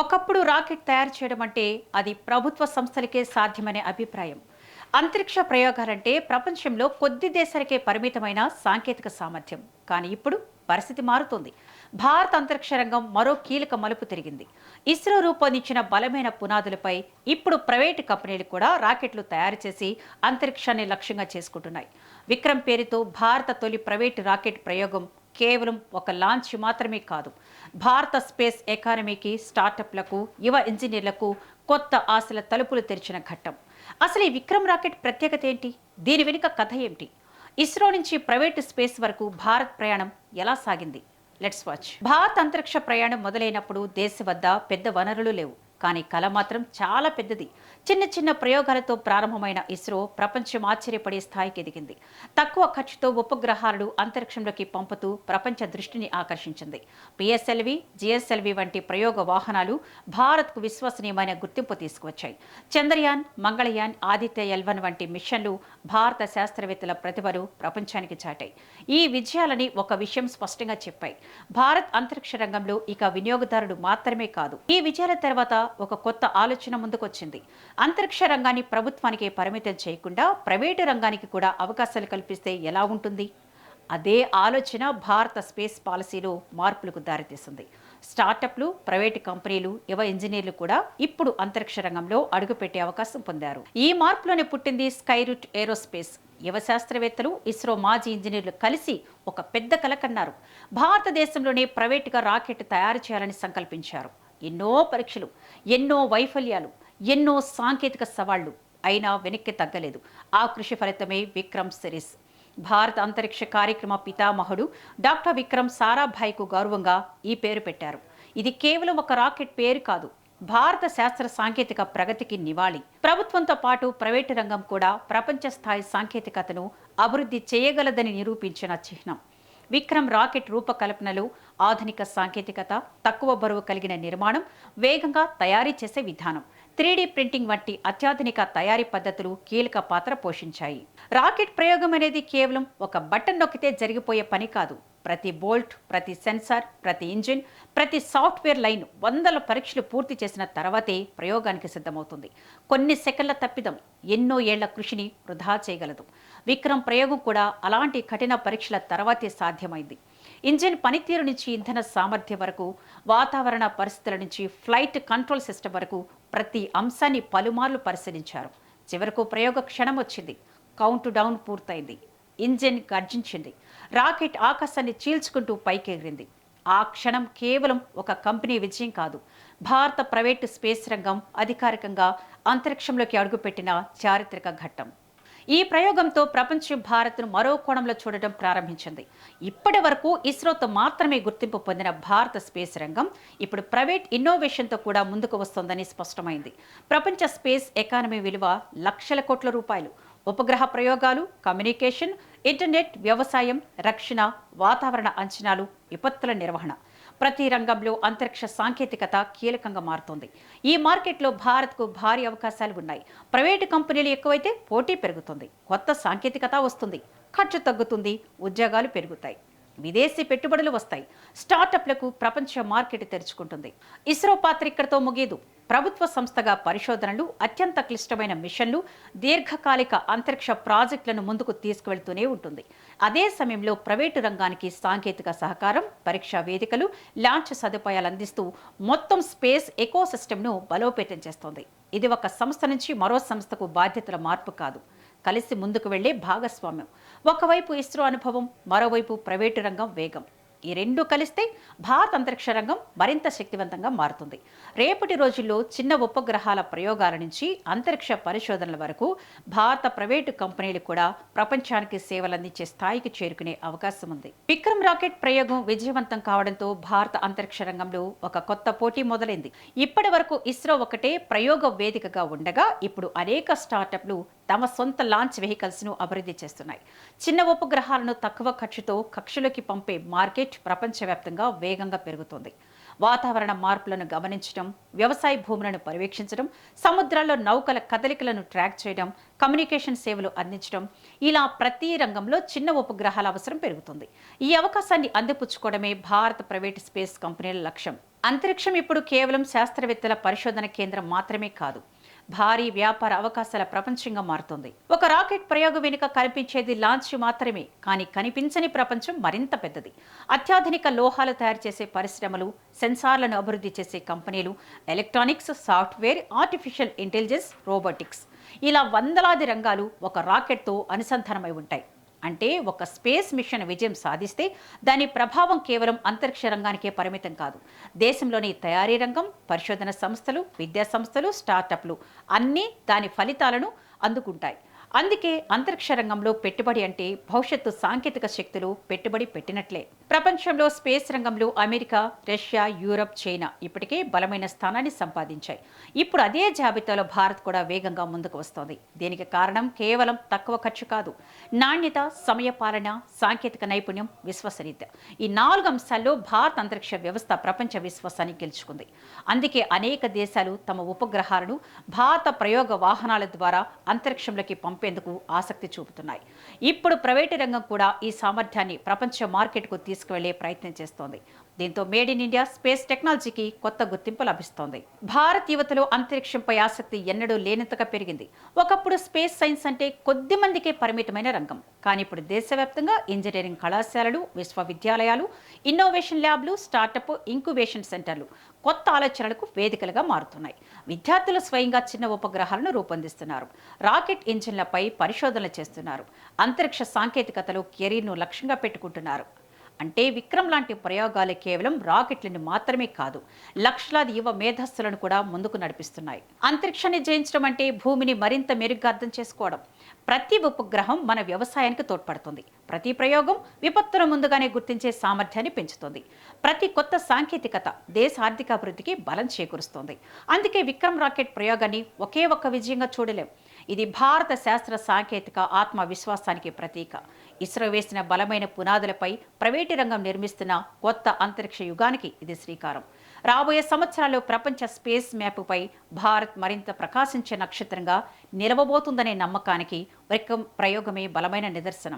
ఒకప్పుడు రాకెట్ తయారు చేయడం అంటే అది ప్రభుత్వ సంస్థలకే సాధ్యమనే అభిప్రాయం. అంతరిక్ష ప్రయోగాలంటే ప్రపంచంలో కొద్ది దేశాలకే పరిమితమైన సాంకేతిక సామర్థ్యం. కానీ ఇప్పుడు పరిస్థితి మారుతోంది. భారత అంతరిక్ష రంగం మరో కీలక మలుపు తిరిగింది. ఇస్రో రూపొందించిన బలమైన పునాదులపై ఇప్పుడు ప్రైవేటు కంపెనీలు కూడా రాకెట్లు తయారు చేసి అంతరిక్షాన్ని లక్ష్యంగా చేసుకుంటున్నాయి. విక్రమ్ పేరుతో భారత తొలి ప్రైవేటు రాకెట్ ప్రయోగం కేవలం ఒక లాంచ్ మాత్రమే కాదు, భారత స్పేస్ ఎకానమీకి, స్టార్టప్లకు, యువ ఇంజనీర్లకు కొత్త ఆశల తలుపులు తెరిచిన ఘట్టం. అసలు ఈ విక్రమ్ రాకెట్ ప్రత్యేకత ఏంటి? దీని వెనుక కథ ఏమిటి? ఇస్రో నుంచి ప్రైవేటు స్పేస్ వరకు భారత్ ప్రయాణం ఎలా సాగింది? Let's watch. భారత్ అంతరిక్ష ప్రయాణం మొదలైనప్పుడు దేశ వద్ద పెద్ద వనరులు లేవు, కానీ కళ మాత్రం చాలా పెద్దది. చిన్న చిన్న ప్రయోగాలతో ప్రారంభమైన ఇస్రో ప్రపంచం ఆశ్చర్యపడే స్థాయికి ఎదిగింది. తక్కువ ఖర్చుతో ఉపగ్రహాలను అంతరిక్షంలోకి పంపుతూ ప్రపంచ దృష్టిని ఆకర్షించింది. పిఎస్ఎల్వి, జిఎస్ఎల్వి వంటి ప్రయోగ వాహనాలు భారత్కు విశ్వసనీయమైన గుర్తింపు తీసుకువచ్చాయి. చంద్రయాన్, మంగళయాన్, ఆదిత్య ఎల్1 వంటి మిషన్లు భారత శాస్త్రవేత్తల ప్రతిభను ప్రపంచానికి చాటాయి. ఈ విజయాలని ఒక విషయం స్పష్టంగా చెప్పాయి: భారత్ అంతరిక్ష రంగంలో ఇక వినియోగదారుడు మాత్రమే కాదు. ఈ విజయాల తర్వాత ఒక కొత్త ఆలోచన ముందుకొచ్చింది. అంతరిక్ష రంగాన్ని ప్రభుత్వానికి పరిమితం చేయకుండా ప్రైవేటు రంగానికి కూడా అవకాశాలు కల్పిస్తే ఎలా ఉంటుంది? అదే ఆలోచన భారత స్పేస్ పాలసీలో మార్పులకు దారితీసింది. స్టార్టప్లు, ప్రైవేటు కంపెనీలు, యువ ఇంజనీర్లు కూడా ఇప్పుడు అంతరిక్ష రంగంలో అడుగుపెట్టే అవకాశం పొందారు. ఈ మార్పులోనే పుట్టింది స్కైరూట్ ఏరోస్పేస్. యువ శాస్త్రవేత్తలు, ఇస్రో మాజీ ఇంజనీర్లు కలిసి ఒక పెద్ద కల కన్నారు. భారతదేశంలోనే ప్రైవేటుగా రాకెట్ తయారు చేయాలని సంకల్పించారు. ఎన్నో పరీక్షలు, ఎన్నో వైఫల్యాలు, ఎన్నో సాంకేతిక సవాళ్లు అయినా వెనక్కి తగ్గలేదు. ఆ కృషి ఫలితమే విక్రమ్ సిరీస్. భారత అంతరిక్ష కార్యక్రమ పితామహుడు డాక్టర్ విక్రమ్ సారాభాయ్కు గౌరవంగా ఈ పేరు పెట్టారు. ఇది కేవలం ఒక రాకెట్ పేరు కాదు, భారత శాస్త్ర సాంకేతిక ప్రగతికి నివాళి. ప్రభుత్వంతో పాటు ప్రైవేటు రంగం కూడా ప్రపంచ స్థాయి సాంకేతికతను అభివృద్ధి చేయగలదని నిరూపించిన చిహ్నం. విక్రమ్ రాకెట్ రూపకల్పనలో ఆధునిక సాంకేతికత, తక్కువ బరువు కలిగిన నిర్మాణం, వేగంగా తయారీ చేసే విధానం, 3D ప్రింటింగ్ వంటి అత్యాధునిక తయారీ పద్ధతులు కీలక పాత్ర పోషించాయి. రాకెట్ ప్రయోగం అనేది కేవలం ఒక బటన్ నొక్కితే జరిగిపోయే పని కాదు. ప్రతి బోల్ట్, ప్రతి సెన్సార్, ప్రతి ఇంజిన్, ప్రతి సాఫ్ట్వేర్ లైన్ వందల పరీక్షలు పూర్తి చేసిన తర్వాతే ప్రయోగానికి సిద్ధమవుతుంది. కొన్ని సెకన్ల తప్పిదం ఎన్నో ఏళ్ల కృషిని వృధా చేయగలదు. విక్రమ్ ప్రయోగం కూడా అలాంటి కఠిన పరీక్షల తర్వాతే సాధ్యమైంది. ఇంజిన్ పనితీరు నుంచి ఇంధన సామర్థ్యం వరకు, వాతావరణ పరిస్థితుల నుంచి ఫ్లైట్ కంట్రోల్ సిస్టమ్ వరకు ప్రతి అంశాన్ని పలుమార్లు పరిశీలించారు. చివరకు ప్రయోగ క్షణం వచ్చింది. కౌంట్ డౌన్ పూర్తయింది. ఇంజిన్ గర్జించింది. రాకెట్ ఆకాశాన్ని చీల్చుకుంటూ పైకెగిరింది. ఆ క్షణం కేవలం ఒక కంపెనీ విజయం కాదు, భారత ప్రైవేటు స్పేస్ రంగం అధికారికంగా అంతరిక్షంలోకి అడుగుపెట్టిన చారిత్రక ఘట్టం. ఈ ప్రయోగంతో ప్రపంచం భారత్ను మరో కోణంలో చూడటం ప్రారంభించింది. ఇప్పటి వరకు ఇస్రోతో మాత్రమే గుర్తింపు పొందిన భారత స్పేస్ రంగం ఇప్పుడు ప్రైవేట్ ఇన్నోవేషన్తో కూడా ముందుకు వస్తోందని స్పష్టమైంది. ప్రపంచ స్పేస్ ఎకానమీ విలువ లక్షల కోట్ల రూపాయలు. ఉపగ్రహ ప్రయోగాలు, కమ్యూనికేషన్, ఇంటర్నెట్, వ్యవసాయం, రక్షణ, వాతావరణ అంచనాలు, విపత్తుల నిర్వహణ, ప్రతి రంగంలో అంతరిక్ష సాంకేతికత కీలకంగా మారుతోంది. ఈ మార్కెట్లో భారత్కు భారీ అవకాశాలు ఉన్నాయి. ప్రైవేటు కంపెనీలు ఎక్కువైతే పోటీ పెరుగుతుంది, కొత్త సాంకేతికత వస్తుంది, ఖర్చు తగ్గుతుంది, ఉద్యోగాలు పెరుగుతాయి, విదేశీ పెట్టుబడులు వస్తాయి, స్టార్టప్లకు ప్రపంచ మార్కెట్ తెరుచుకుంటుంది. ఇస్రో పాత్ర ఇక్కడితో ముగియదు. ప్రభుత్వ సంస్థగా పరిశోధనలు, అత్యంత క్లిష్టమైన మిషన్లు, దీర్ఘకాలిక అంతరిక్ష ప్రాజెక్టులను ముందుకు తీసుకువెళ్తూనే ఉంటుంది. అదే సమయంలో ప్రైవేటు రంగానికి సాంకేతిక సహకారం, పరీక్షా వేదికలు, లాంచ్ సదుపాయాలు అందిస్తూ మొత్తం స్పేస్ ఎకోసిస్టమ్ను బలోపేతం చేస్తోంది. ఇది ఒక సంస్థ నుంచి మరో సంస్థకు బాధ్యతల మార్పు కాదు, కలిసి ముందుకు వెళ్లే భాగస్వామ్యం. ఒకవైపు ఇస్రో అనుభవం, మరోవైపు ప్రైవేటు రంగం వేగం. ఈ రెండు కలిస్తే భారత అంతరిక్ష రంగం మరింత శక్తివంతంగా మారుతుంది. రేపటి రోజుల్లో చిన్న ఉపగ్రహాల ప్రయోగాల నుంచి అంతరిక్ష పరిశోధనల వరకు భారత ప్రైవేటు కంపెనీలు కూడా ప్రపంచానికి సేవలందించే స్థాయికి చేరుకునే అవకాశం ఉంది. విక్రమ్ రాకెట్ ప్రయోగం విజయవంతం కావడంతో భారత అంతరిక్ష రంగంలో ఒక కొత్త పోటీ మొదలైంది. ఇప్పటి వరకు ఇస్రో ఒకటే ప్రయోగ వేదికగా ఉండగా ఇప్పుడు అనేక స్టార్టప్లు తమ సొంత లాంచ్ వెహికల్స్ ను అభివృద్ధి చేస్తున్నాయి. చిన్న ఉపగ్రహాలను తక్కువ ఖర్చుతో కక్షలోకి పంపే మార్కెట్ ప్రపంచవ్యాప్తంగా వేగంగా పెరుగుతోంది. వాతావరణ మార్పులను గమనించడం, వ్యవసాయ భూములను పర్యవేక్షించడం, సముద్రాల్లో నౌకల కదలికలను ట్రాక్ చేయడం, కమ్యూనికేషన్ సేవలు అందించడం, ఇలా ప్రతి రంగంలో చిన్న ఉపగ్రహాల అవసరం పెరుగుతుంది. ఈ అవకాశాన్ని అందిపుచ్చుకోవడమే భారత ప్రైవేట్ స్పేస్ కంపెనీల లక్ష్యం. అంతరిక్షం ఇప్పుడు కేవలం శాస్త్రవేత్తల పరిశోధన కేంద్రం మాత్రమే కాదు, భారీ వ్యాపార అవకాశాల ప్రపంచంగా మారుతోంది. ఒక రాకెట్ ప్రయోగం వెనుక కనిపించేది లాంచ్ మాత్రమే, కానీ కనిపించని ప్రపంచం మరింత పెద్దది. అత్యాధునిక లోహాలు తయారు చేసే పరిశ్రమలు, సెన్సార్లను అభివృద్ధి చేసే కంపెనీలు, electronics, software, artificial intelligence, robotics, ఇలా వందలాది రంగాలు ఒక రాకెట్తో అనుసంధానమై ఉంటాయి. అంటే ఒక స్పేస్ మిషన్ విజయం సాధిస్తే దాని ప్రభావం కేవలం అంతరిక్ష రంగానికే పరిమితం కాదు. దేశంలోని తయారీ రంగం, పరిశోధన సంస్థలు, విద్యా సంస్థలు, స్టార్టప్లు అన్నీ దాని ఫలితాలను అందుకుంటాయి. అందుకే అంతరిక్ష రంగంలో పెట్టుబడి అంటే భవిష్యత్తు సాంకేతిక శక్తులు పెట్టుబడి పెట్టినట్లే. ప్రపంచంలో స్పేస్ రంగంలో అమెరికా, రష్యా, యూరప్, చైనా ఇప్పటికే బలమైన స్థానాన్ని సంపాదించాయి. ఇప్పుడు అదే జాబితాలో భారత్ కూడా వేగంగా ముందుకు వస్తోంది. దీనికి కారణం కేవలం తక్కువ ఖర్చు కాదు, నాణ్యత, సమయపాలన, సాంకేతిక నైపుణ్యం, విశ్వసనీయత. ఈ 4 అంశాల్లో భారత్ అంతరిక్ష వ్యవస్థ ప్రపంచ విశ్వాసాన్ని గెలుచుకుంది. అందుకే అనేక దేశాలు తమ ఉపగ్రహాలను భారత ప్రయోగ వాహనాల ద్వారా అంతరిక్షంలోకి పంపేందుకు ఆసక్తి చూపుతున్నాయి. ఇప్పుడు ప్రైవేటు రంగం కూడా ఈ సామర్థ్యాన్ని ప్రపంచ మార్కెట్కు తీసుకువెళ్లే ప్రయత్నం చేస్తోంది. దీంతో మేడ్ ఇన్ ఇండియా స్పేస్ టెక్నాలజీకి కొత్త గుర్తింపు లభిస్తోంది. భారత్ యువతలో అంతరిక్షంపై ఆసక్తి ఎన్నడూ లేనంతగా పెరిగింది. ఒకప్పుడు స్పేస్ సైన్స్ అంటే కొద్ది మందికే పరిమితమైన రంగం. కానీ ఇప్పుడు దేశవ్యాప్తంగా ఇంజనీరింగ్ కళాశాలలు, విశ్వవిద్యాలయాలు, ఇన్నోవేషన్ ల్యాబ్లు, స్టార్టప్, ఇంక్యుబేషన్ సెంటర్లు కొత్త ఆలోచనలకు వేదికలుగా మారుతున్నాయి. విద్యార్థులు స్వయంగా చిన్న ఉపగ్రహాలను రూపొందిస్తున్నారు, రాకెట్ ఇంజిన్లపై పరిశోధనలు చేస్తున్నారు, అంతరిక్ష సాంకేతికతలో కెరీర్ను లక్ష్యంగా పెట్టుకుంటున్నారు. అంటే విక్రమ్ లాంటి ప్రయోగాలు కేవలం రాకెట్లను మాత్రమే కాదు, లక్షలాది యువ మేధస్సులను కూడా ముందుకు నడిపిస్తున్నాయి. అంతరిక్షాన్ని జయించడం అంటే భూమిని మరింత మెరుగ్గా అర్థం చేసుకోవడం. ప్రతి ఉపగ్రహం మన వ్యవసాయానికి తోడ్పడుతుంది. ప్రతి ప్రయోగం విపత్తును ముందుగానే గుర్తించే సామర్థ్యాన్ని పెంచుతుంది. ప్రతి కొత్త సాంకేతికత దేశ ఆర్థికాభివృద్ధికి బలం చేకూరుస్తోంది. అందుకే విక్రమ్ రాకెట్ ప్రయోగాన్ని ఒకే ఒక్క విజయంగా చూడలేం. ఇది భారత శాస్త్ర సాంకేతిక ఆత్మవిశ్వాసానికి ప్రతీక. ఇస్రో వేసిన బలమైన పునాదులపై ప్రైవేటు రంగం నిర్మిస్తున్న కొత్త అంతరిక్ష యుగానికి ఇది శ్రీకారం. రాబోయే సంవత్సరాల్లో ప్రపంచ స్పేస్ మ్యాపుపై భారత్ మరింత ప్రకాశించే నక్షత్రంగా నిలవబోతుందనే నమ్మకానికి విక్రమ్ ప్రయోగమే బలమైన నిదర్శనం.